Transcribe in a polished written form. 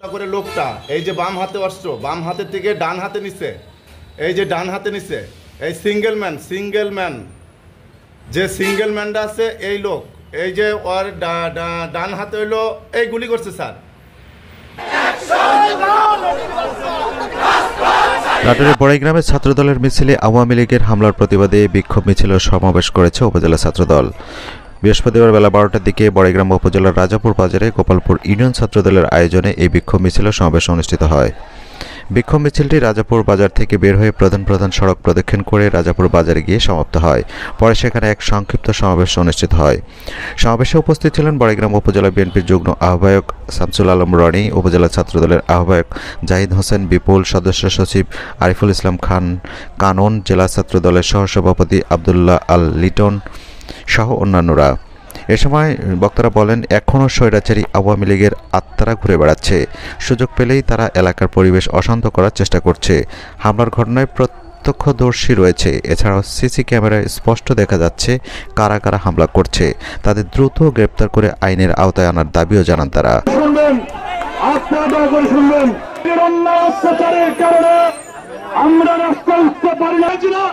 করে লোকটা এই যে বাম হাতে অস্ত্র, বাম হাতের থেকে ডান হাতে নিছে, এই যে ডান হাতে নিছে, এই সিঙ্গেল ম্যান যে সিঙ্গেল ম্যানটা আছে এই লোক, এই যে ওর ডান হাতে হইলো এই গুলি করছে স্যার। নাটোরের বড়াইগ্রামে ছাত্রদলের মিছিলে আওয়ামী লীগের হামলার প্রতিবাদে বিক্ষোভ মিছিল ও সমাবেশ করেছে উপজেলা ছাত্রদল। বৃহস্পতিবার বেলা 12টার দিকে বড়াইগ্রাম উপজেলার রাজাপুর বাজারে গোপালপুর ইউনিয়ন ছাত্রদলের আয়োজনে এই বিক্ষোভ মিছিল ও সমাবেশ অনুষ্ঠিত হয়। বিক্ষোভ মিছিলটি রাজাপুর বাজার থেকে বের হয়ে প্রধান সড়ক প্রদক্ষিণ করে রাজাপুর বাজারে গিয়ে সমাপ্ত হয়। পরে সেখানে এক সংক্ষিপ্ত সমাবেশ অনুষ্ঠিত হয়। সমাবেশে উপস্থিত ছিলেন বড়াইগ্রাম উপজেলা বিএনপির যুগ্ম আহ্বায়ক শামসুল আলম রনি, উপজেলা ছাত্রদলের আহ্বায়ক জাহিদ হোসেন বিপুল, সদস্য সচিব আরিফুল ইসলাম খান কানন, জেলা ছাত্রদলের সহসভাপতি আবদুল্লাহ আল লিটন সহ অন্যান্যরা। এ সময় বক্তারা বলেন, এখনও স্বৈরাচারী আওয়ামী লীগের আত্মারা ঘুরে বেড়াচ্ছে। সুযোগ পেলেই তারা এলাকার পরিবেশ অশান্ত করার চেষ্টা করছে। হামলার ঘটনায় প্রত্যক্ষদর্শী রয়েছে। এছাড়াও সিসি ক্যামেরায় স্পষ্ট দেখা যাচ্ছে কারা কারা হামলা করছে। তাদের দ্রুত গ্রেপ্তার করে আইনের আওতায় আনার দাবিও জানান তারা। আমরা রাস্তা উঠতে পারি না।